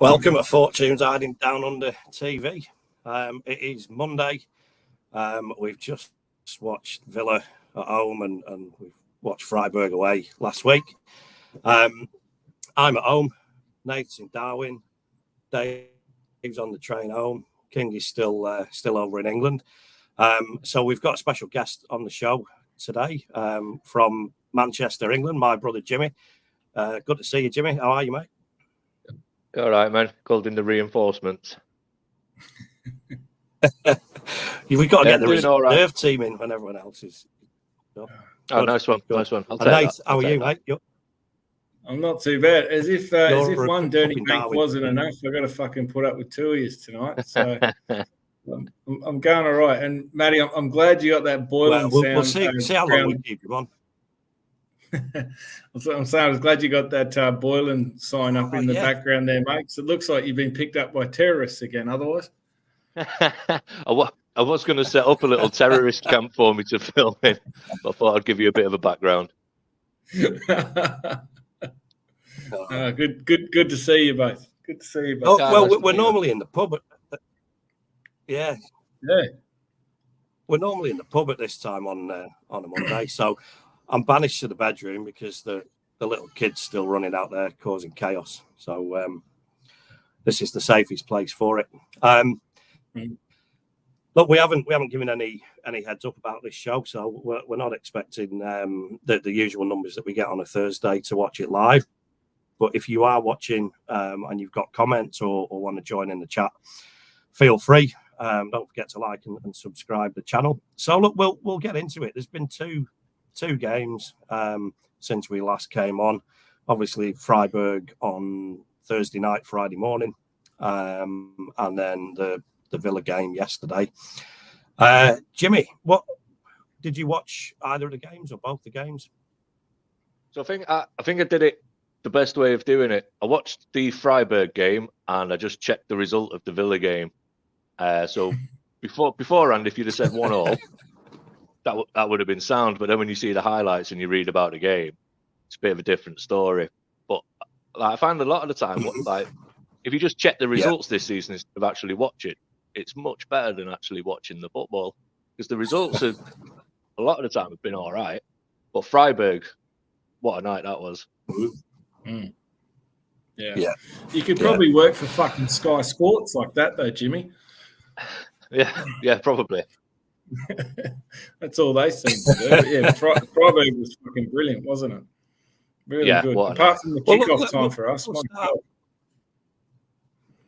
Welcome to Fortune's Hiding Down Under TV. It is Monday. We've just watched Villa at home and we've watched Freiburg away last week. I'm at home. Nate's in Darwin. Dave's on the train home. King is still over in England. So we've got a special guest on the show today from Manchester, England, my brother Jimmy. Good to see you, Jimmy. How are you, mate? All right, man. Called in the reinforcements. We've got to get the reserve team in when everyone else is. Oh, nice one. Nice one. Nate, how are you, mate? I'm not too bad. As if one dirty drink wasn't enough, I've got to fucking put up with 2 of yous tonight. So I'm going all right. And Matty, I'm glad you got that boiling sound. We'll see how long we keep you on. I'm saying I was glad you got that boiling sign up in the background there, mate. So it looks like you've been picked up by terrorists again. Otherwise, I was going to set up a little terrorist camp for me to film in, but I thought I'd give you a bit of a background. Good to see you both. Good to see you both. We're normally in the pub. Yeah. We're normally in the pub at this time on a Monday, so I'm banished to the bedroom because the little kid's still running out there causing chaos. So this is the safest place for it. Look, we haven't given any heads up about this show, so we're not expecting the usual numbers that we get on a Thursday to watch it live. But if you are watching and you've got comments or want to join in the chat, feel free. Don't forget to like and subscribe the channel. So look, we'll get into it. There's been two games since we last came on. Obviously, Freiburg on Thursday night, Friday morning, and then the Villa game yesterday. Jimmy, what did you watch? Either of the games or both the games? So I think I did it the best way of doing it. I watched the Freiburg game and I just checked the result of the Villa game. So beforehand, if you'd have said 1-1. That would have been sound, but then when you see the highlights and you read about the game, it's a bit of a different story. But I find a lot of the time, if you just check the results this season instead of actually watch it, it's much better than actually watching the football, because the results have a lot of the time have been all right. But Freiburg, what a night that was! Yeah. You could probably work for fucking Sky Sports like that, though, Jimmy. Yeah, probably. That's all they seem to do. But yeah, Freiburg was fucking brilliant, wasn't it? Really good. Apart from the kickoff time for us.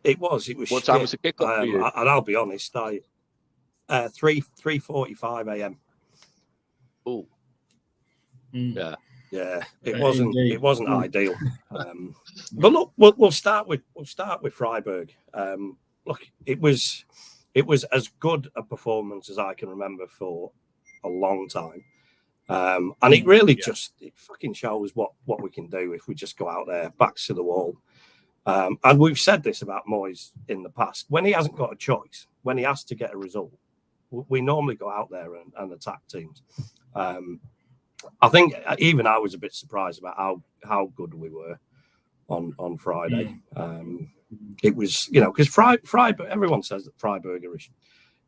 It was. What time was the kickoff for you? And I'll be honest, 3:45 a.m. Oh. Yeah. It wasn't ideal. But look, we'll start with Freiburg. Look, it was as good a performance as I can remember for a long time. And it really it fucking shows what we can do if we just go out there, backs to the wall. And we've said this about Moyes in the past. When he hasn't got a choice, when he has to get a result, we normally go out there and attack teams. I think even I was a bit surprised about how good we were on Friday. It was, because Freiburg, everyone says that Freiburg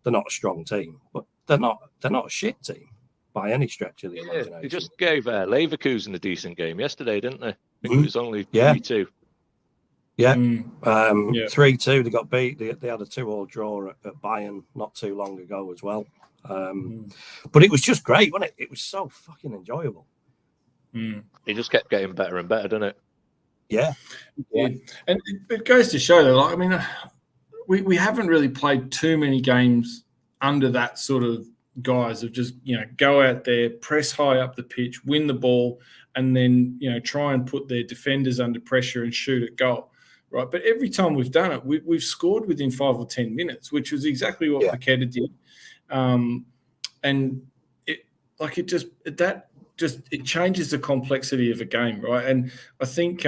they're not a strong team, but they're not a shit team by any stretch of the imagination. They just gave Leverkusen a decent game yesterday, didn't they? I think it was only 3-2. Yeah, 3-2. They got beat. They had a 2-2 draw at Bayern not too long ago as well. But it was just great, wasn't it? It was so fucking enjoyable. It just kept getting better and better, didn't it? Yeah. And it goes to show that, we haven't really played too many games under that sort of guise of just, go out there, press high up the pitch, win the ball, and then, try and put their defenders under pressure and shoot at goal, right? But every time we've done it, we've scored within 5 or 10 minutes, which was exactly what Paqueta did. And it changes the complexity of a game, right? And I think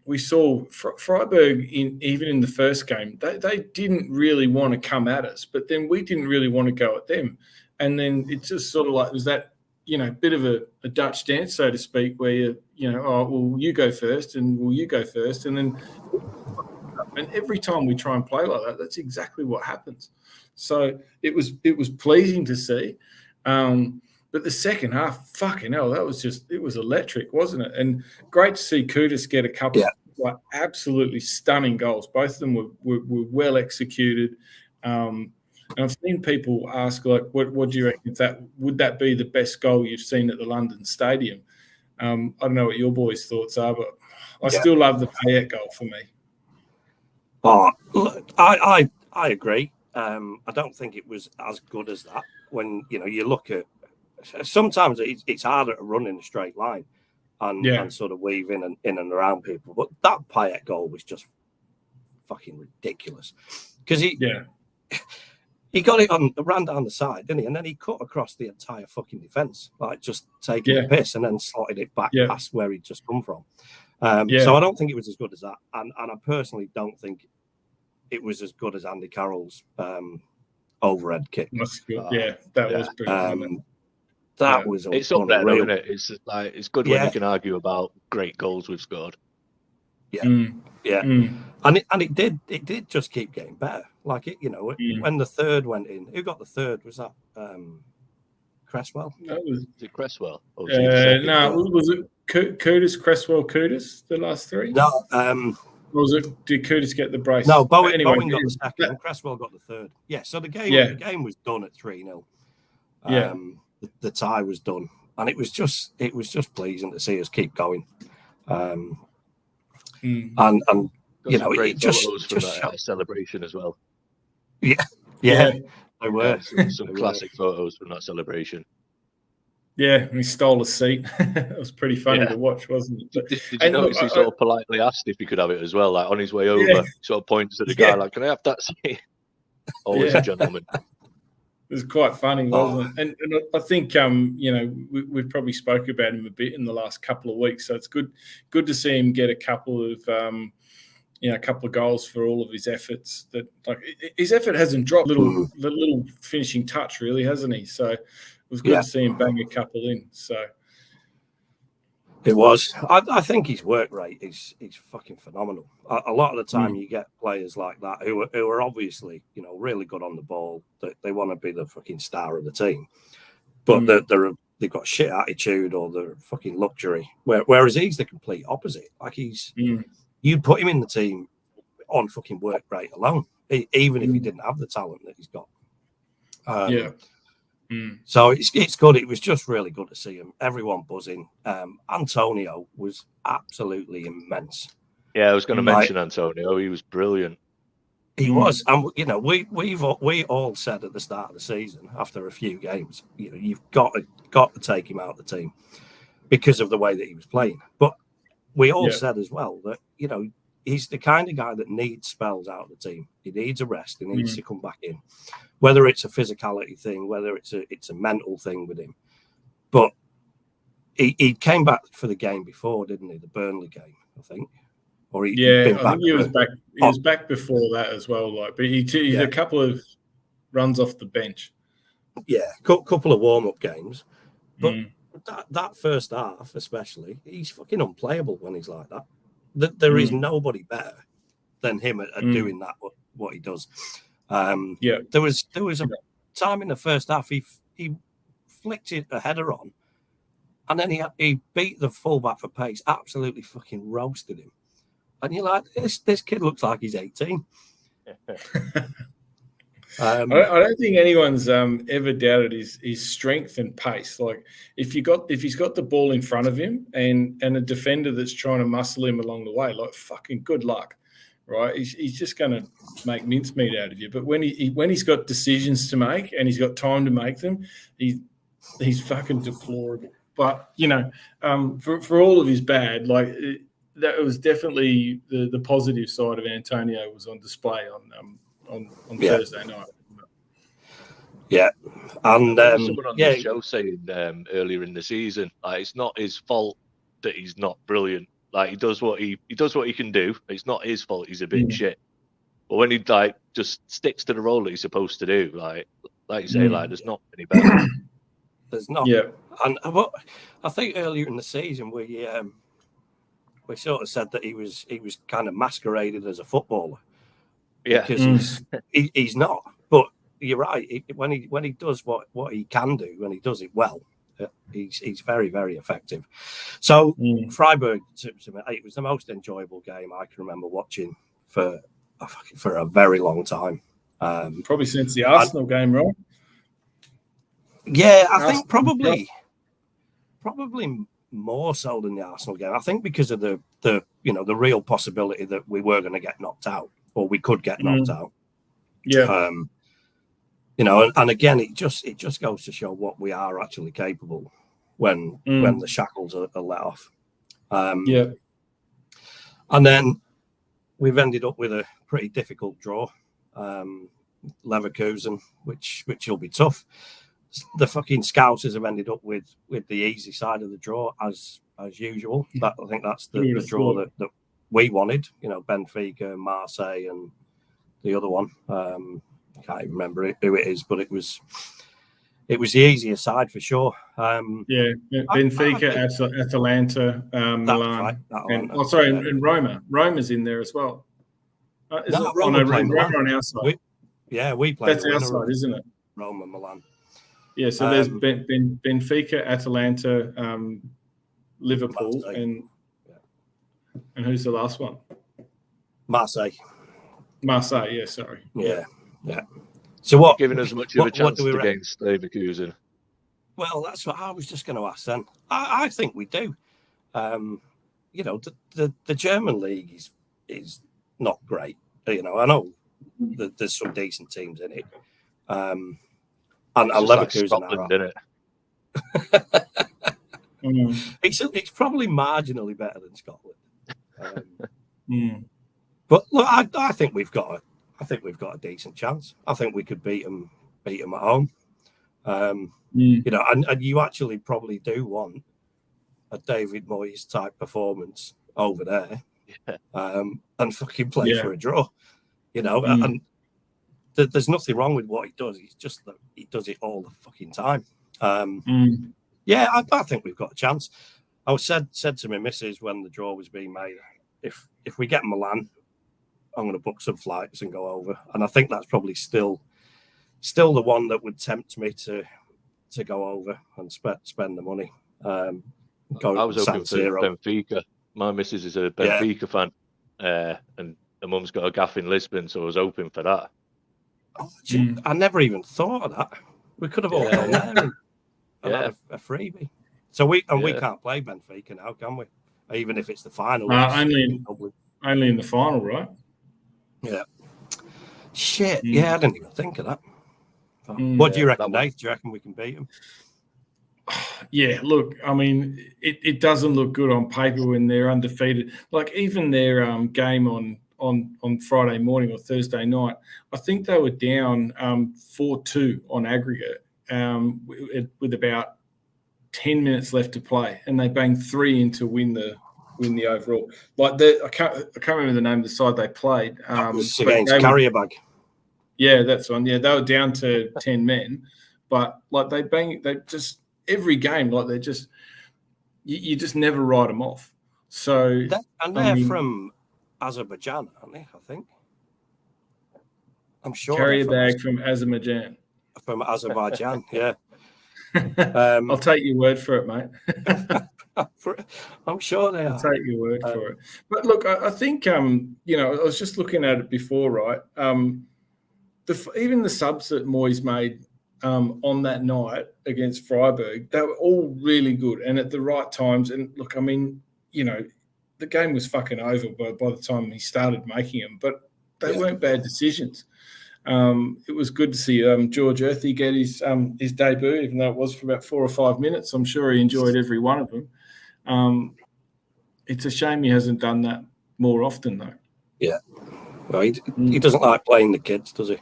we saw Freiburg even in the first game, they didn't really want to come at us, but then we didn't really want to go at them. And then it's just sort of like it was that, bit of a Dutch dance, so to speak, where you go first, and will you go first, and then And every time we try and play like that, that's exactly what happens. So it was pleasing to see. But the second half, fucking hell, it was electric, wasn't it? And great to see Kudus get a couple of absolutely stunning goals. Both of them were well executed. And I've seen people ask, like, what do you reckon? Would that be the best goal you've seen at the London Stadium? I don't know what your boys' thoughts are, but I still love the Payet goal for me. Oh, look, I agree. I don't think it was as good as that. When you look at, sometimes it's harder to run in a straight line and sort of weave in and around people. But that Payet goal was just fucking ridiculous because he got it ran down the side, didn't he? And then he cut across the entire fucking defence, like just taking a piss, and then slotted it back past where he'd just come from. So I don't think it was as good as that, and I personally don't think it was as good as Andy Carroll's overhead kick. That's good. That was brilliant. That was it's up there, isn't it? It's good when you can argue about great goals we've scored. And it did just keep getting better. Like when the third went in, who got the third? Was that Cresswell? Was it Cresswell? Was it Kudus, Cresswell, Kudus? The last three? No. Did Kudus get the brace? No, Bowen got the second. Cresswell got the third. Yeah. So the game was done at 3-0. The tie was done, and it was just pleasing to see us keep going. And it just from that celebration as well. Yeah, they were some classic photos from that celebration. Yeah, and he stole a seat. It was pretty funny to watch, wasn't it? Did you notice he sort of politely asked if he could have it as well? Like on his way over, sort of points at the guy like, "Can I have that seat?" Always a gentleman. It was quite funny, wasn't it? And I think we've probably spoke about him a bit in the last couple of weeks, so it's good to see him get a couple of goals for all of his efforts. That his effort hasn't dropped. The little finishing touch, really, hasn't he? So it was good to see him bang a couple in. So it was. I think his work rate is fucking phenomenal. A lot of the time, you get players like that who are obviously really good on the ball. They want to be the fucking star of the team, but they've got shit attitude or they're fucking luxury. Whereas he's the complete opposite. Like you'd put him in the team on fucking work rate alone, even if he didn't have the talent that he's got. So it's good. It was just really good to see him. Everyone buzzing. Antonio was absolutely immense. Yeah, I was going to mention Antonio. He was brilliant. He was, and we all said at the start of the season after a few games, you've got to take him out of the team because of the way that he was playing. But we all said as well that he's the kind of guy that needs spells out of the team. He needs a rest. He needs to come back in, whether it's a physicality thing, whether it's a mental thing with him. But he came back for the game before, didn't he? The Burnley game, I think. Or I think he was back. He was back before that as well. But he had a couple of runs off the bench. Yeah, couple of warm-up games. But that first half, especially, he's fucking unplayable when he's like that. There is nobody better than him at doing that. What he does. There was a time in the first half he flicked a header on, and then he beat the fullback for pace. Absolutely fucking roasted him. And you're like, this kid looks like he's 18. I don't think anyone's ever doubted his strength and pace. Like if he's got the ball in front of him and a defender that's trying to muscle him along the way, like fucking good luck, right? He's just going to make mincemeat out of you. But when he's got decisions to make and he's got time to make them, he's fucking deplorable. But for all of his bad, that was definitely the positive side of Antonio was on display on Thursday night. Yeah, and someone on the show saying earlier in the season, it's not his fault that he's not brilliant. Like he does what he can do. It's not his fault. He's a bit shit. But when he just sticks to the role that he's supposed to do, like you say, there's not any better. There's not. Yeah, and I think earlier in the season we sort of said that he was kind of masqueraded as a footballer. Yeah, because he's not. But you're right. When he does what he can do, when he does it well, he's very, very effective. So Freiburg, to me, it was the most enjoyable game I can remember watching for a very long time. Probably since the Arsenal game, right? Yeah, I think probably more so than the Arsenal game. I think because of the real possibility that we were going to get knocked out, or we could get knocked out. Yeah. And again, it just goes to show what we are actually capable when the shackles are let off. And then we've ended up with a pretty difficult draw, Leverkusen, which will be tough. The fucking Scousers have ended up with the easy side of the draw as usual. I think that's the draw that we wanted. Benfica, Marseille, and the other one. I can't even remember who it is, but it was the easier side for sure. Benfica, Atalanta, Milan, and Roma. Roma's in there as well. Roma on our side. We play. That's our side, isn't it? Roma, Milan. Yeah, so there's Benfica, Atalanta, Liverpool, Marseille. And who's the last one? Marseille, yeah, sorry. Yeah. So what? Giving us much of a chance against Leverkusen. Well, that's what I was just going to ask then. I think we do. The German league is not great. I know that there's some decent teams in it. And Leverkusen like Scotland, isn't it? It's probably marginally better than Scotland. But look, I think we've got a decent chance. I think we could beat them at home. And you actually probably do want a David Moyes type performance over there, and fucking play for a draw. And there's nothing wrong with what he does. He's just that he does it all the fucking time. Yeah, I think we've got a chance. I said to my missus when the draw was being made, if we get Milan, I'm going to book some flights and go over. And I think that's probably still the one that would tempt me to go over and spend the money. I was hoping for Benfica. My missus is a Benfica fan, and her mum's got a gaff in Lisbon, so I was hoping for that. I never even thought of that. We could have all gone there and had a freebie. So we can't play Benfica now, can we? Even if it's the final. Only in the final, right? Yeah. Shit. Yeah, I didn't even think of that. What do you reckon, Nate? Do you reckon we can beat them? Yeah, look, I mean, it doesn't look good on paper when they're undefeated. Like even their game on Friday morning or Thursday night, I think they were down 4-2 on aggregate with about 10 minutes left to play, and they banged 3 in to win the overall. Like I can't remember the name of the side they played. It was against Carrierbag. Yeah, that's one. Yeah, they were down to 10 men, but like they just every game, like they just you just never write them off. So they're from Azerbaijan, aren't they? I think. I'm sure. Carrierbag from Azerbaijan. From Azerbaijan, yeah. I'll take your word for it, mate. I'm sure they are. I'll take your word for it. But look, I think I was just looking at it before, right? Even the subs that Moyes made on that night against Freiburg, they were all really good and at the right times. And look, I mean, the game was fucking over by the time he started making them, but they weren't bad decisions. It was good to see George Earthy get his debut, even though it was for about 4 or 5 minutes. I'm sure he enjoyed every one of them. It's a shame he hasn't done that more often, though. Yeah. Well, he doesn't like playing the kids, does he?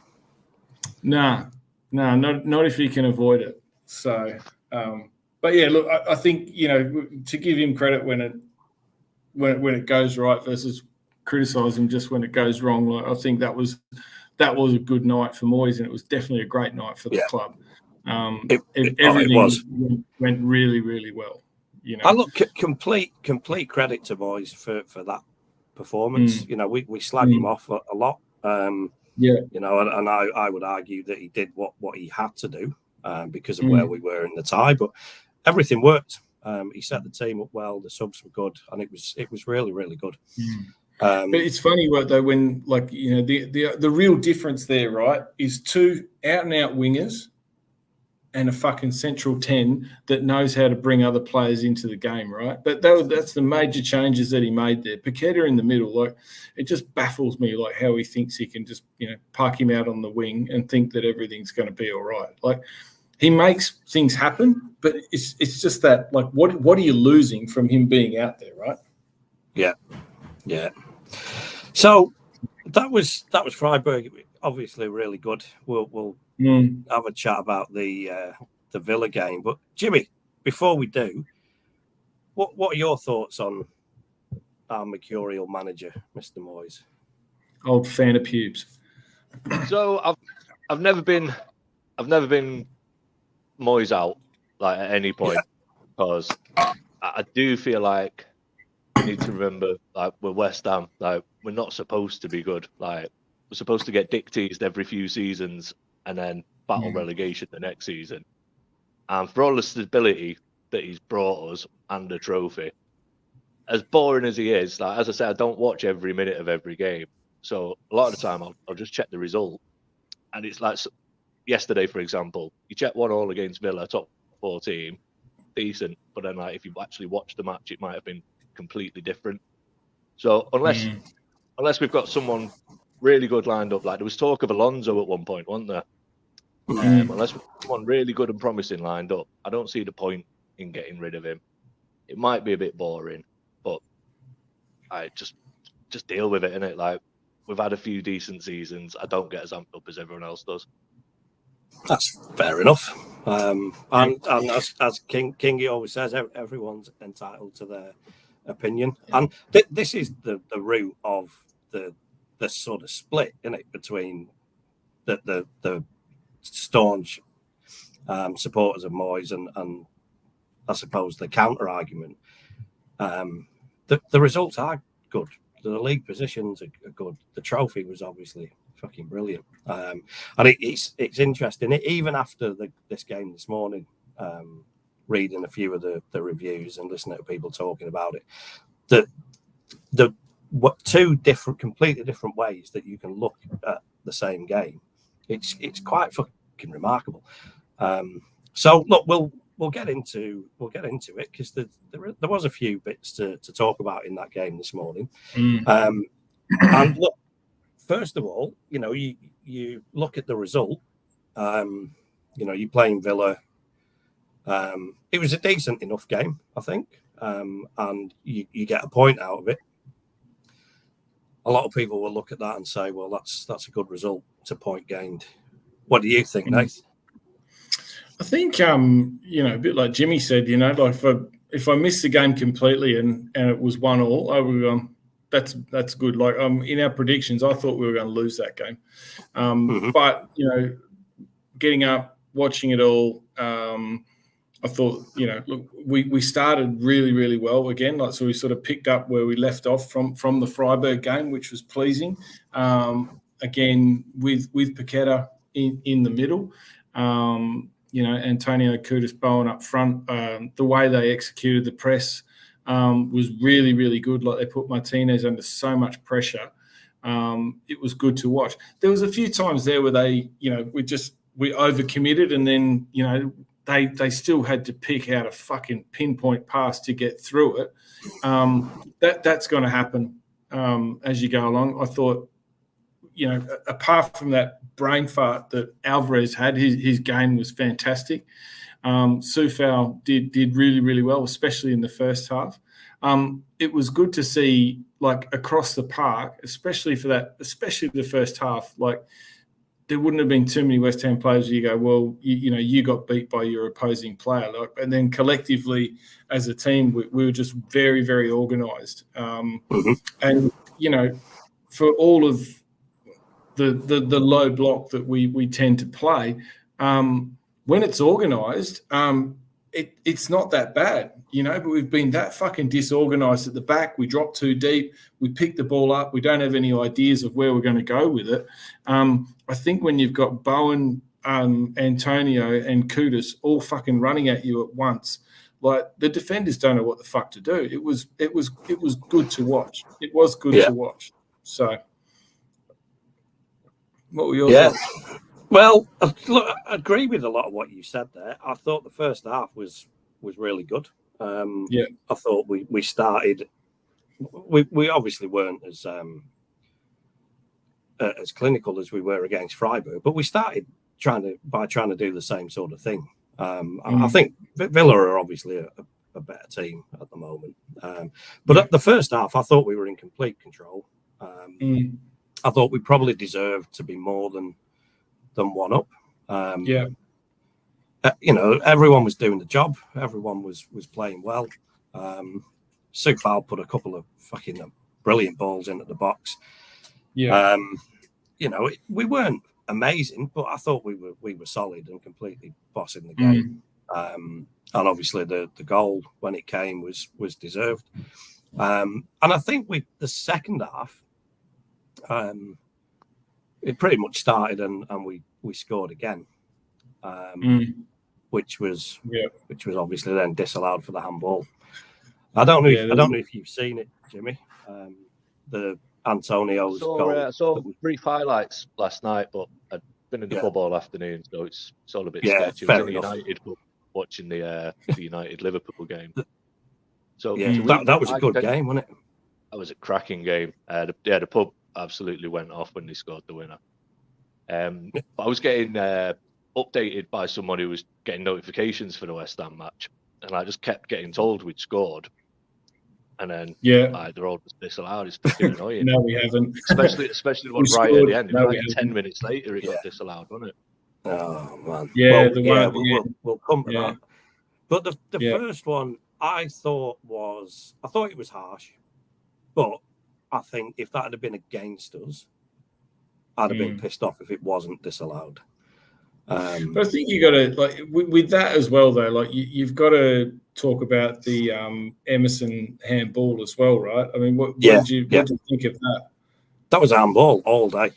No, not if he can avoid it. So, but yeah, look, I think to give him credit when it goes right versus criticise him just when it goes wrong. Like, I think that was a good night for Moyes, and it was definitely a great night for the club. Everything went really, really well. You know, I look complete credit to Moyes for that performance. You know, we slag him off a lot. Yeah, you know, and I would argue that he did what he had to do because of where we were in the tie, but everything worked. He set the team up well. The subs were good, and it was really, really good. But it's funny, right, though, when, like, you know, the real difference there, right, is two out and out wingers and a fucking central 10 that knows how to bring other players into the game, right? But that's the major changes that he made there. Paqueta in the middle, like, it just baffles me, like, how he thinks he can just, you know, park him out on the wing and think that everything's going to be all right. Like, he makes things happen, but it's just that, like, what are you losing from him being out there, right? Yeah. So that was Freiburg. Obviously, really good. We'll have a chat about the Villa game. But Jimmy, before we do, what are your thoughts on our mercurial manager, Mr. Moyes? Old fan of pubes. So I've never been Moyes out, like, at any point, because I do feel like we need to remember, like, we're West Ham, like, we're not supposed to be good. Like, we're supposed to get dick teased every few seasons and then battle relegation the next season. And for all the stability that he's brought us and a trophy, as boring as he is, like, as I said, I don't watch every minute of every game. So a lot of the time I'll just check the result. And it's like yesterday, for example, you check 1-1 against Villa, top 4 team, decent. But then, like, if you actually watch the match, it might have been completely different. So unless we've got someone really good lined up, like there was talk of Alonso at one point, wasn't there? Unless we've got someone really good and promising lined up, I don't see the point in getting rid of him. It might be a bit boring, but I just deal with it, innit? Like, we've had a few decent seasons. I don't get as amped up as everyone else does. That's fair enough. And as Kingy always says, everyone's entitled to their opinion. And this is the root of the sort of split, isn't it, between the staunch supporters of Moyes and I suppose the counter argument. The results are good. The league positions are good. The trophy was obviously fucking brilliant. And it's interesting. Even after this game this morning, reading a few of the reviews and listening to people talking about it, two completely different ways that you can look at the same game. It's quite fucking remarkable. So look, we'll get into it because there was a few bits to talk about in that game this morning. And look, first of all, you know, you look at the result. You know, you're playing Villa. It was a decent enough game, I think, and you get a point out of it. A lot of people will look at that and say, well, that's a good result. It's a point gained. What do you think, Nate? I think, you know, a bit like Jimmy said, you know, like if I missed the game completely and it was 1-1, I would go, that's good. Like, in our predictions, I thought we were going to lose that game. But, you know, getting up, watching it all, I thought, you know, look, we started really, really well again. Like, so we sort of picked up where we left off from the Freiburg game, which was pleasing. Again, with Paqueta in the middle, you know, Antonio Curtis-Bowen up front. The way they executed the press was really, really good. Like, they put Martinez under so much pressure. It was good to watch. There was a few times there where they, you know, we overcommitted, and then, you know, they still had to pick out a fucking pinpoint pass to get through it. That's going to happen as you go along. I thought, you know, apart from that brain fart that Alvarez had, his game was fantastic. Soufal did really, really well, especially in the first half. It was good to see, like, across the park, especially the first half, like, there wouldn't have been too many West Ham players where you go, well, you know, you got beat by your opposing player. Like, and then collectively as a team, we were just very, very organised. And, you know, for all of the low block that we tend to play, when it's organised, it's not that bad, but we've been that fucking disorganised at the back. We drop too deep. We pick the ball up. We don't have any ideas of where we're going to go with it. I think when you've got Bowen, Antonio and Kudus all fucking running at you at once, like the defenders don't know what the fuck to do. It was good to watch. It was good to watch. So what were your thoughts? Well, look, I agree with a lot of what you said there. I thought the first half was really good. I thought we started. We obviously weren't as clinical as we were against Freiburg, but we started trying to do the same sort of thing. I think Villa are obviously a better team at the moment, but at the first half, I thought we were in complete control. I thought we probably deserved to be more than one up. Everyone was doing the job. Everyone was playing well. Sufal put a couple of fucking brilliant balls into the box. We weren't amazing, but I thought we were solid and completely bossing the game. And obviously the goal when it came was deserved. And I think the second half, it pretty much started and we scored again, which was obviously then disallowed for the handball. I don't know if you've seen it, Jimmy. The Antonio's goal. I saw brief highlights last night, but I'd been in the pub all afternoon, so it's all a bit sketchy. I was in the United pub watching the United Liverpool game. So that was a good game, wasn't it? That was a cracking game. The pub absolutely went off when they scored the winner. But I was getting updated by someone who was getting notifications for the West Ham match, and I just kept getting told we'd scored. And then they're all just disallowed. It's fucking annoying. No, we haven't. Especially the one right at the end. No, 10 minutes later, it got disallowed, wasn't it? Oh man. Yeah, we'll come to that. But the first one, I thought it was harsh, but I think if that had been against us, I'd have been pissed off if it wasn't disallowed. But I think you got to with that as well, though. Like you've got to talk about the Emerson handball as well, right? I mean, what did you think of that? That was handball all day.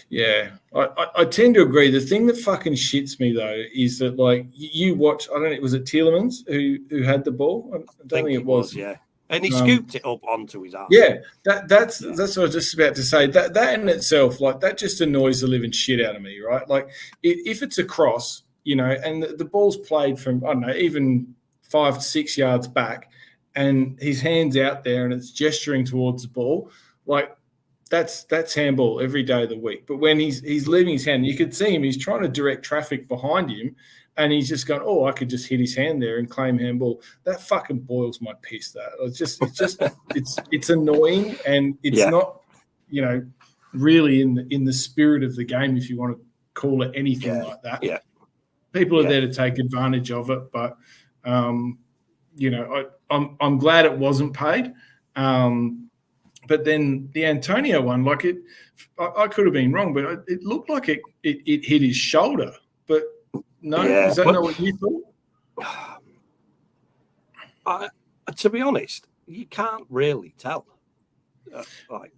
Yeah, I tend to agree. The thing that fucking shits me though is that you watch. I don't know. Was it Tielemans who had the ball? I don't think it was. Yeah. And he scooped it up onto his arm. Yeah, that's what I was just about to say. That in itself, that just annoys the living shit out of me, right? Like, if it's a cross, and the ball's played from, I don't know, even 5 to 6 yards back, and his hand's out there and it's gesturing towards the ball, that's handball every day of the week. But when he's leaving his hand, you could see him, he's trying to direct traffic behind him, and he's just going, I could just hit his hand there and claim handball. That fucking boils my piss. That it's annoying, and it's not, really in the spirit of the game, if you want to call it anything like that. Yeah, people are there to take advantage of it, but I'm glad it wasn't paid. But then the Antonio one, I could have been wrong, but it looked like it hit his shoulder, but. No, is that not what you thought? To be honest, you can't really tell.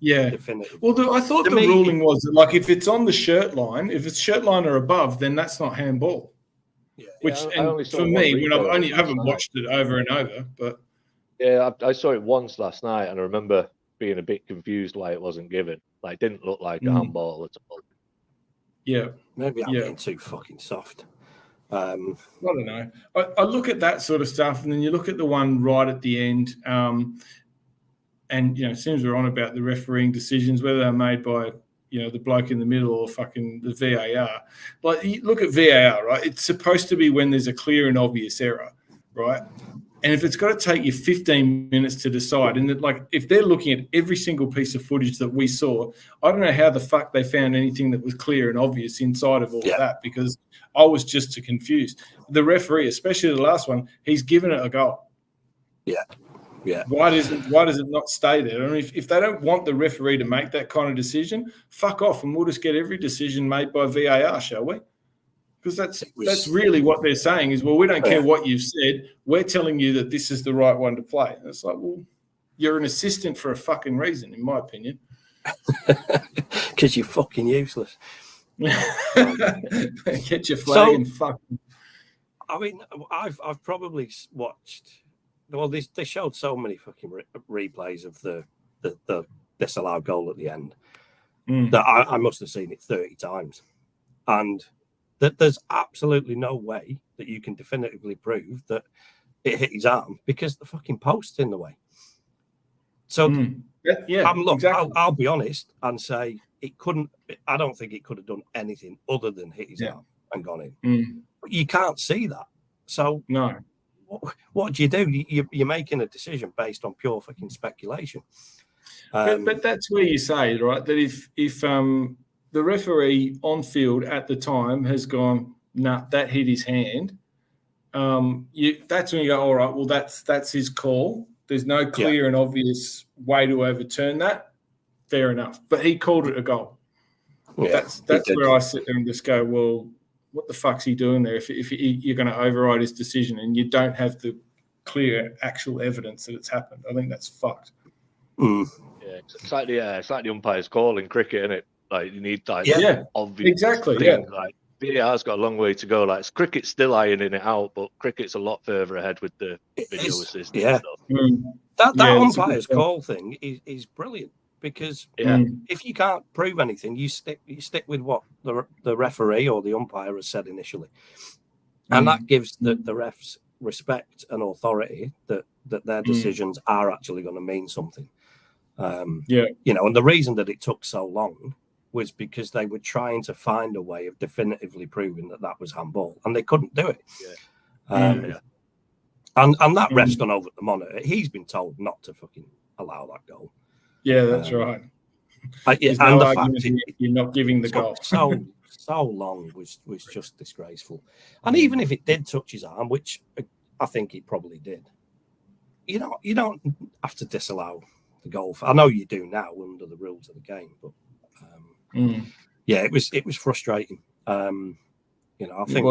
Definitively. Well, I thought the ruling was that, if it's on the shirt line, if it's shirt line or above, then that's not handball. Yeah. For me, when I haven't watched it over and over, but I saw it once last night, and I remember being a bit confused why it wasn't given. It didn't look like a handball at all. Yeah, maybe I'm being too fucking soft. I don't know. I look at that sort of stuff, and then you look at the one right at the end, and it seems we're on about the refereeing decisions, whether they're made by the bloke in the middle or fucking the VAR. You look at VAR, right? It's supposed to be when there's a clear and obvious error, right? And if it's got to take you 15 minutes to decide, and if they're looking at every single piece of footage that we saw, I don't know how the fuck they found anything that was clear and obvious inside of all of that, because I was just too confused. The referee, especially the last one, he's given it a goal. Yeah. Yeah. Why does it not stay there? I mean, if they don't want the referee to make that kind of decision, fuck off, and we'll just get every decision made by VAR, shall we? Because that's really what they're saying is, well, we don't care what you've said. We're telling you that this is the right one to play. And it's like, well, you're an assistant for a fucking reason, in my opinion. Because you're fucking useless. Get your flag and fucking. I mean, I've probably watched. Well, they showed so many fucking replays of the disallowed goal at the end that I must have seen it 30 times, and that there's absolutely no way that you can definitively prove that it hit his arm because the fucking post's in the way. So, exactly. I'll be honest and say it couldn't. I don't think it could have done anything other than hit his arm and gone in. But you can't see that. So, no. What do? You're making a decision based on pure fucking speculation. But that's where you say, right, that if the referee on field at the time has gone, nah, that hit his hand, that's when you go, all right, well, that's his call. There's no clear and obvious way to overturn that. Fair enough. But he called it a goal. Yeah, that's where I sit there and just go, well, what the fuck's he doing there? If you're going to override his decision and you don't have the clear actual evidence that it's happened, I think that's fucked. Yeah, it's like the umpire's call in cricket, isn't it? Like you need obvious exactly things. Like VAR's got a long way to go. Like cricket's still ironing it out, but cricket's a lot further ahead with the video assist. Yeah, that umpire's call thing is brilliant because if you can't prove anything, you stick with what the referee or the umpire has said initially, and that gives the refs respect and authority that their decisions are actually going to mean something. And the reason that it took so long was because they were trying to find a way of definitively proving that was handball, and they couldn't do it. And that ref's gone over at the monitor. He's been told not to fucking allow that goal. Yeah, that's right. And the fact you're not giving the goal so long was just disgraceful. And even if it did touch his arm, which I think it probably did, you don't have to disallow the goal. I know you do now under the rules of the game, but it was frustrating. I think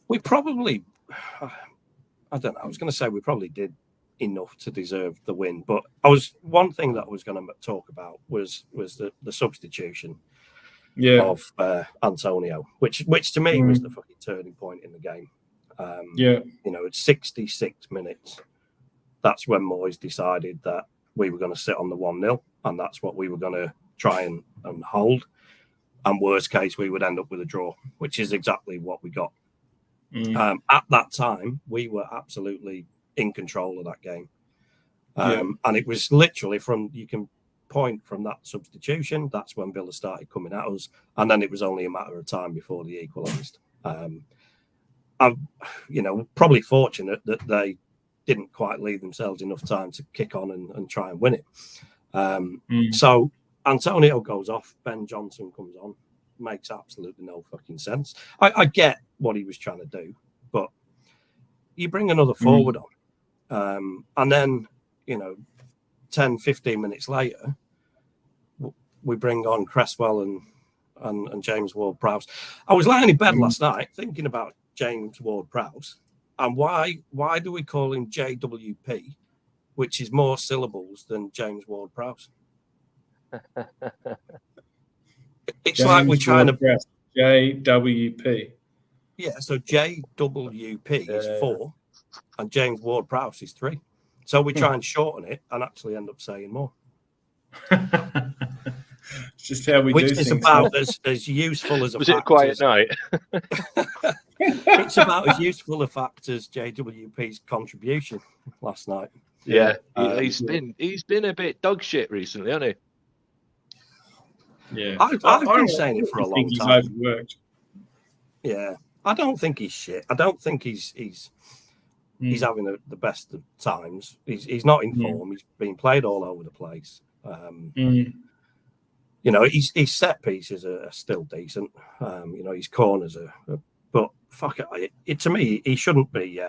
we probably I don't know. I was going to say we probably did enough to deserve the win, but one thing that I was going to talk about was the substitution of Antonio, which to me was the fucking turning point in the game. It's 66 minutes. That's when Moyes decided that we were going to sit on the 1-0, and that's what we were going to try and hold. And worst case, we would end up with a draw, which is exactly what we got. At that time, we were absolutely in control of that game. And it was literally you can point from that substitution, that's when Villa started coming at us. And then it was only a matter of time before they equalised. I'm, probably fortunate that they didn't quite leave themselves enough time to kick on and try and win it. So Antonio goes off, Ben Johnson comes on, makes absolutely no fucking sense. I get what he was trying to do, but you bring another forward on, and then 10, 15 minutes later, we bring on Cresswell and James Ward-Prowse. I was lying in bed last night thinking about James Ward-Prowse. And why do we call him JWP, which is more syllables than James Ward-Prowse? It's James like we're trying to JWP. Yeah, so JWP is 4, and James Ward-Prowse is 3. So we try and shorten it and actually end up saying more. It's just how we do things. Which is about as useful as a Was fact. It quiet night? It's about as useful a fact as JWP's contribution last night. Yeah, he's been a bit dog shit recently, hasn't he? Yeah, I've been saying it for a long time. He's overworked. Yeah, I don't think he's shit. I don't think he's having the best of times. He's not in form. He's been played all over the place. His set pieces are still decent. His corners are. But fuck it, to me, he shouldn't be.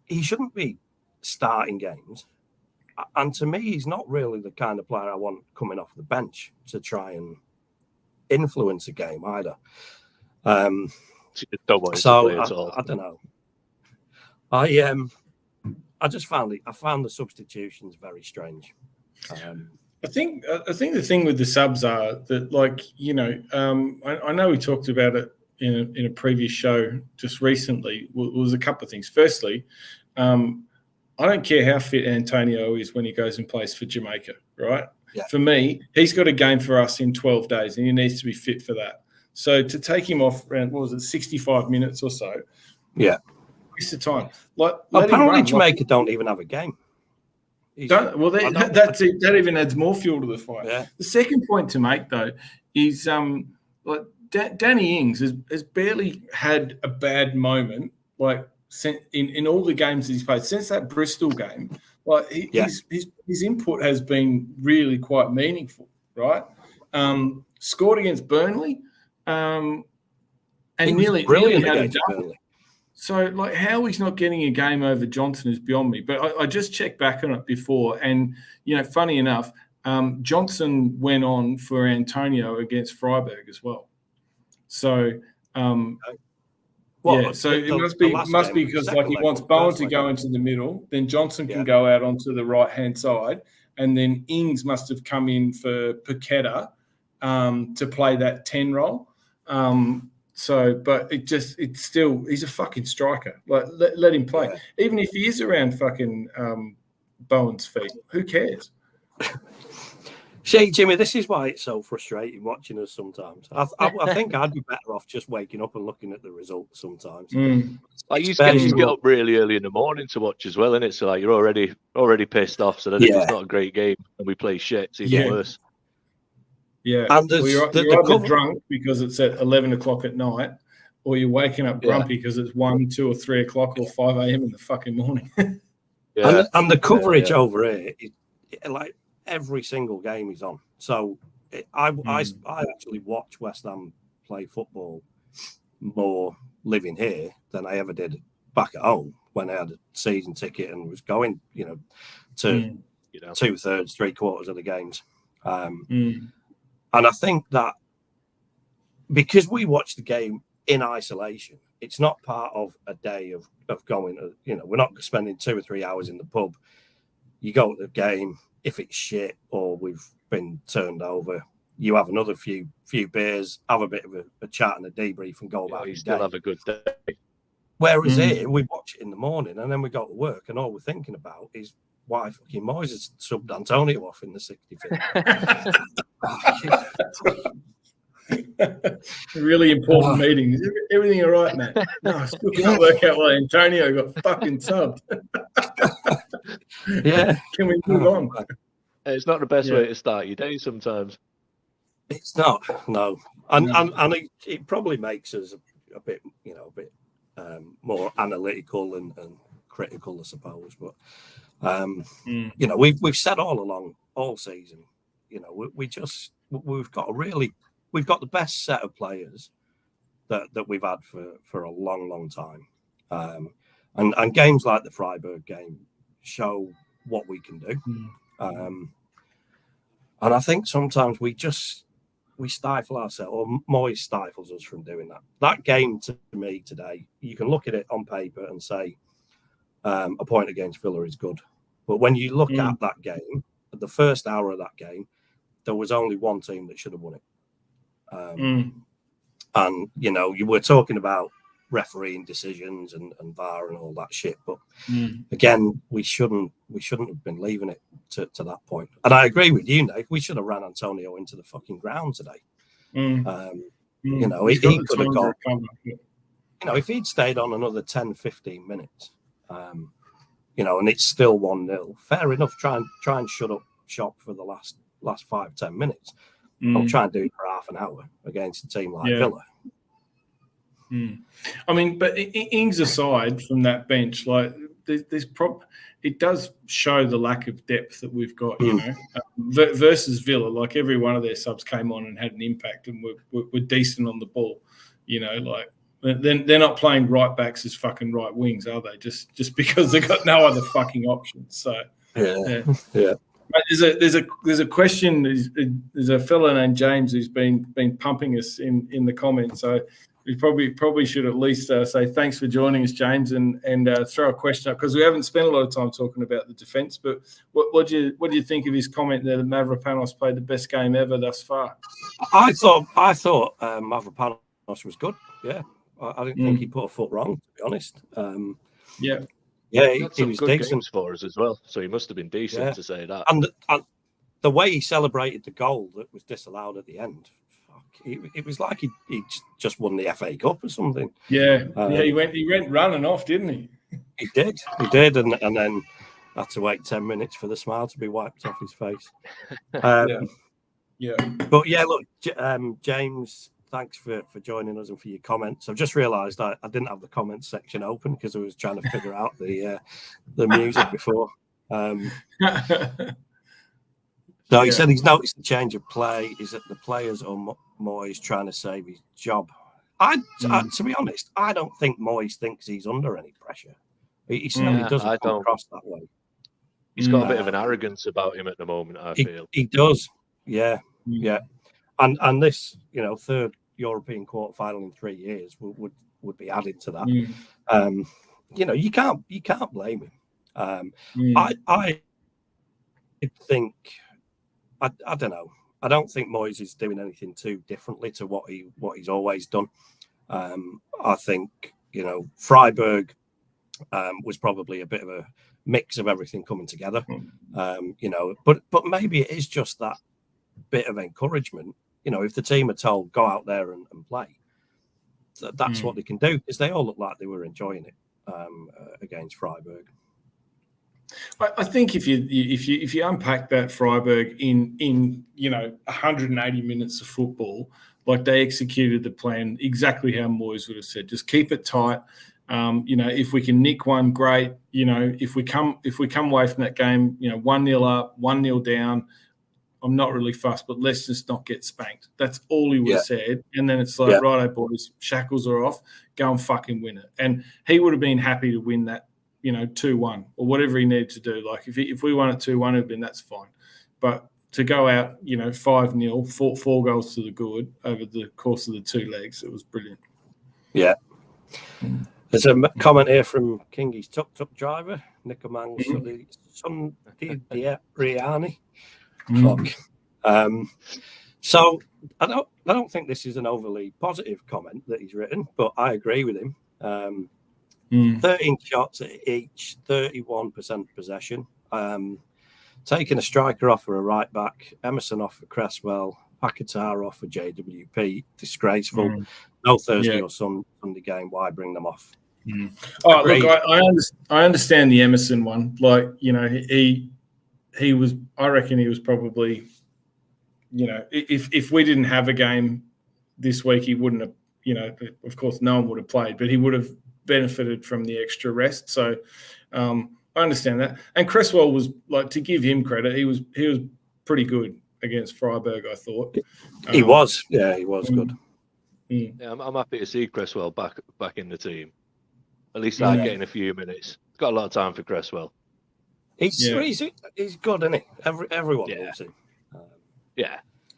He shouldn't be starting games. And to me, he's not really the kind of player I want coming off the bench to try and influence a game either. Don't want to play at all. I don't know. I just found it. I found the substitutions very strange. I think the thing with the subs are that, like, you know, I know we talked about it in a previous show just recently. Was a couple of things. Firstly, I don't care how fit Antonio is when he goes and plays for Jamaica, right? Yeah. For me, he's got a game for us in 12 days, and he needs to be fit for that. So to take him off around, 65 minutes or so? Yeah. Waste of time. Like, apparently Jamaica don't even have a game. That even adds more fuel to the fire. Yeah. The second point to make, though, is like Danny Ings has barely had a bad moment, like, in all the games that he's played since that Bristol game. Like, his input has been really quite meaningful, right? Scored against Burnley, and nearly had a double. So, like, how he's not getting a game over Johnson is beyond me. But I just checked back on it before, and, you know, funny enough, Johnson went on for Antonio against Freiburg as well. So, so it must be because, like, he wants Bowen to go into the middle, then Johnson can go out onto the right-hand side, and then Ings must have come in for Paqueta to play that 10 role. But it's still, he's a fucking striker. Like, let him play. Yeah. Even if he is around fucking Bowen's feet, who cares? See, Jimmy, this is why it's so frustrating watching us sometimes. I think I'd be better off just waking up and looking at the results sometimes. Like, you get up really early in the morning to watch as well, innit? So, like, you're already pissed off. So then if it's not a great game and we play shit, it's even worse. Yeah, and you're either drunk because it's at 11 o'clock at night, or you're waking up grumpy because it's 1, 2, or 3 o'clock or 5 a.m. in the fucking morning. And the coverage over here, like, every single game is on. So I actually watch West Ham play football more living here than I ever did back at home when I had a season ticket and was going, you know, to 2/3, 3/4 of the games. And I think that because we watch the game in isolation, it's not part of a day of going, you know, we're not spending 2 or 3 hours in the pub. You go to the game, if it's shit or we've been turned over, you have another few beers, have a bit of a chat and a debrief and go about you still have a good day. Whereas here, we watch it in the morning and then we go to work and all we're thinking about is why fucking Moyes has subbed Antonio off in the 65th. Really important meeting. Is everything all right, man? No, I still can't work out why Antonio got fucking subbed. Can we move on? It's not the best way to start your day sometimes. It's not, no. And it probably makes us a bit, you know, more analytical and critical, I suppose. But you know, we've said all along, all season, you know, we've got the best set of players that we've had for a long time, and games like the Freiburg game show what we can do, and I think sometimes we stifle ourselves, or Moyes stifles us from doing that. That game, to me today, you can look at it on paper and say a point against Villa is good, but when you look at that game, at the first hour of that game, there was only one team that should have won it. And, you know, you were talking about refereeing decisions and VAR and all that shit, but again, we shouldn't have been leaving it to that point. And I agree with you, Nate. We should have ran Antonio into the fucking ground today. You know, he could have got, you know, if he'd stayed on another 10-15 minutes, you know, and it's still 1-0, fair enough. Try and shut up shop for the last 5-10 minutes. I'll try and do it for half an hour against a team like Villa. I mean, but Ings aside from that bench, like, it does show the lack of depth that we've got, you know, versus Villa. Like, every one of their subs came on and had an impact and were decent on the ball, you know. Like, they're not playing right backs as fucking right wings, are they? Just because they've got no other fucking options. So yeah. There's a question. There's a fella named James who's been pumping us in the comments. So we probably should at least say thanks for joining us, James, and throw a question up, because we haven't spent a lot of time talking about the defence. But what do you think of his comment there that Mavropanos played the best game ever thus far? I thought Mavropanos was good. Yeah, I didn't think he put a foot wrong, to be honest. Yeah, he was good decent games for us as well. So he must have been decent to say that. And the way he celebrated the goal that was disallowed at the end, it was like he just won the FA Cup or something. Yeah, he went running off, didn't he? He did, and then had to wait 10 minutes for the smile to be wiped off his face. Yeah. But yeah, look, James, thanks for joining us and for your comments. I've just realised I didn't have the comments section open because I was trying to figure out the music before. So he said he's noticed the change of play. Is that the players or Moyes trying to save his job? To be honest, I don't think Moyes thinks he's under any pressure. He certainly doesn't come across that way. He's got a bit of an arrogance about him at the moment, I feel. He does. Yeah. And this, third European quarterfinal in 3 years would be added to that. You can't blame him. I think I don't know. I don't think Moyes is doing anything too differently to what he's always done. I think Freiburg was probably a bit of a mix of everything coming together. But maybe it is just that bit of encouragement. If the team are told go out there and play, that's what they can do, because they all look like they were enjoying it against Freiburg. I think if you unpack that Freiburg in 180 minutes of football, like, they executed the plan exactly how Moyes would have said. Just keep it tight. If we can nick one, great. If we come away from that game, 1-0 up, 1-0 down, I'm not really fussed, but let's just not get spanked. That's all he would have said. And then it's like, righto, boys, shackles are off, go and fucking win it. And he would have been happy to win that, 2-1 or whatever he needed to do. Like, if we won it 2-1, it would have been, that's fine. But to go out, 5-0, four goals to the good over the course of the 2 legs, it was brilliant. Yeah. There's a comment here from Kingy's tuk-tuk driver, Nicoman Riani. So I don't think this is an overly positive comment that he's written, but I agree with him. 13 shots at each, 31% possession. Taking a striker off for a right back, Emerson off for Cresswell, Paquetá off for JWP. Disgraceful. No Thursday or Sunday game. Why bring them off? Oh, look, I understand the Emerson one. Like, he was. I reckon he was probably, if we didn't have a game this week, he wouldn't have. Of course, no one would have played, but he would have benefited from the extra rest. So I understand that. And Cresswell was, like, to give him credit, he was pretty good against Freiburg, I thought. He was. Yeah, he was good. Yeah, I'm happy to see Cresswell back in the team. At least I'm getting a few minutes. Got a lot of time for Cresswell. He's good, isn't he? Everyone loves him.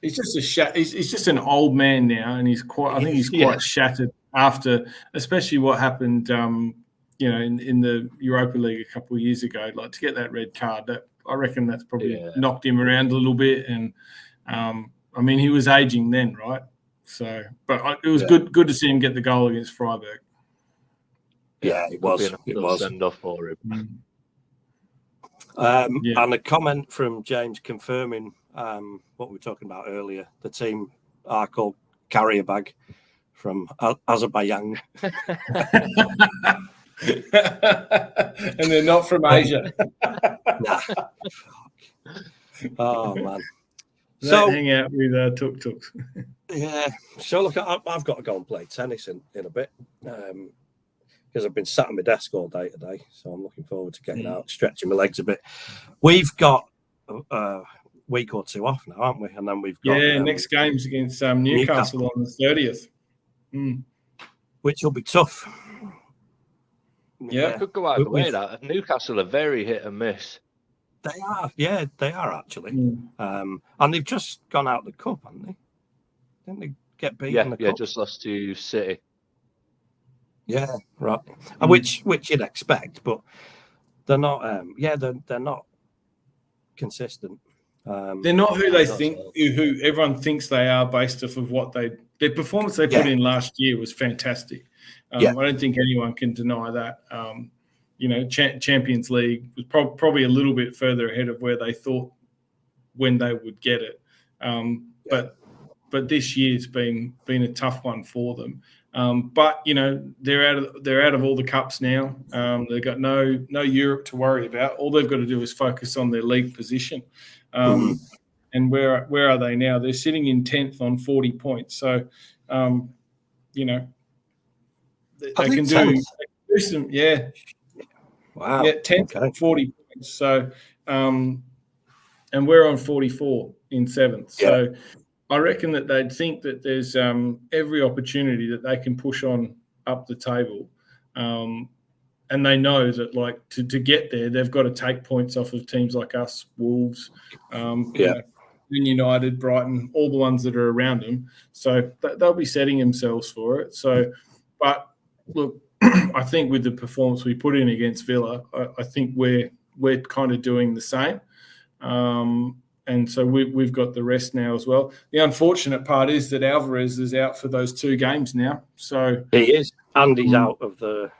He's just he's just an old man now, and he's quite. I think he's quite shattered after, especially what happened, in the Europa League a couple of years ago. Like, to get that red card, that I reckon that's probably knocked him around a little bit. And he was aging then, right? So, but it was good to see him get the goal against Freiburg. Yeah, it was. It was send off for him. And a comment from James confirming what we were talking about earlier. The team are called Carrier Bag from Azerbaijan. And they're not from Asia. Nah. Oh, man. So hang out with tuk-tuks. Yeah. So, look, I've got to go and play tennis in a bit. Because I've been sat at my desk all day today, so I'm looking forward to getting out, stretching my legs a bit. We've got a week or two off now, haven't we? And then we've got next game's against Newcastle on the 30th, which will be tough. Yeah, it could go out of the way. That Newcastle are very hit and miss. They are, yeah, they are actually. Mm. And they've just gone out the cup, haven't they? Didn't they get beaten in the cup? Just lost to City. Yeah, right. Which you'd expect, but they're not. They're not consistent. They're not who they think, who everyone thinks they are based off of what their performance they put in last year was fantastic. I don't think anyone can deny that. Champions League was probably a little bit further ahead of where they thought when they would get it. But this year's been a tough one for them. But they're out of all the cups now. They've got no Europe to worry about. All they've got to do is focus on their league position. And where are they now? They're sitting in 10th on 40 points. So, they can do some. Yeah. Wow. Yeah, 10th on 40 points. So, and we're on 44 in 7th. So. I reckon that they'd think that there's every opportunity that they can push on up the table. And they know that, like, to get there, they've got to take points off of teams like us, Wolves, United, Brighton, all the ones that are around them. So they'll be setting themselves for it. So, but look, I think with the performance we put in against Villa, I think we're kind of doing the same. And so we've got the rest now as well. The unfortunate part is that Alvarez is out for those 2 games now. So he is, and he's out of the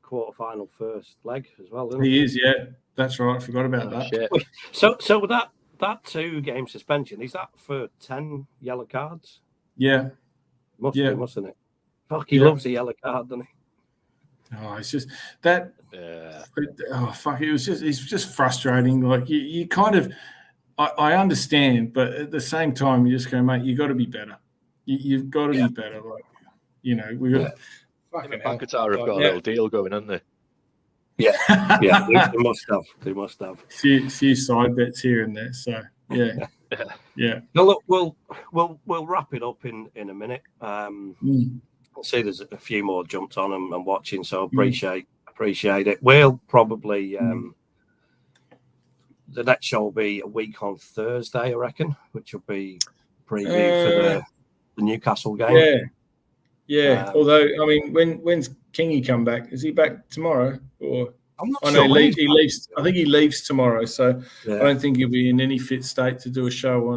quarterfinal first leg as well. Isn't he is, yeah. That's right. I forgot about that. Shit. So with that 2-game suspension, is that for 10 yellow cards? Yeah, Must be, mustn't it? Fuck, he loves a yellow card, doesn't he? Oh, it's just that. Oh fuck! It's just frustrating. Like you kind of. I understand, but at the same time, you just go, mate, you've got to be better. You've got to be better. Like, we got. Pankatara have got a little deal going, haven't they? Yeah, they must have. They must have. Few side bets here and there. So yeah. Now look, we'll wrap it up in a minute. I'll see there's a few more jumped on and watching, so appreciate it. We'll probably. The next show will be a week on Thursday, I reckon, which will be preview for the Newcastle game. Yeah. Although, I mean, when's Kingy come back? Is he back tomorrow? Or I'm not sure. He leaves. I think he leaves tomorrow, so I don't think he'll be in any fit state to do a show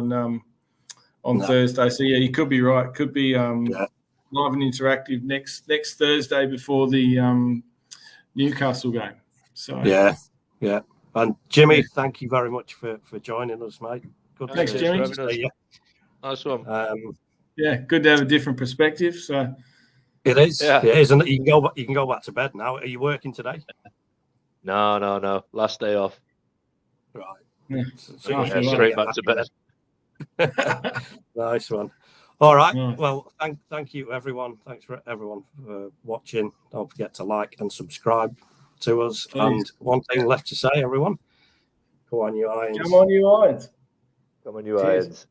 on Thursday. So yeah, you could be right. Could be live and interactive next Thursday before the Newcastle game. So yeah. And Jimmy, thank you very much for joining us, mate. Good. Thanks, Jimmy. Nice one. Good to have a different perspective. So it is. Yeah. It is, and you can go back to bed now. Are you working today? No. Last day off. Right. Yeah. Straight back to bed. Nice one. All right. Nice. Well, thank you, everyone. Thanks for everyone for watching. Don't forget to like and subscribe to us. Please. And one thing left to say, everyone. Go on, you Irons. Come on, you Irons. Come on, you Irons.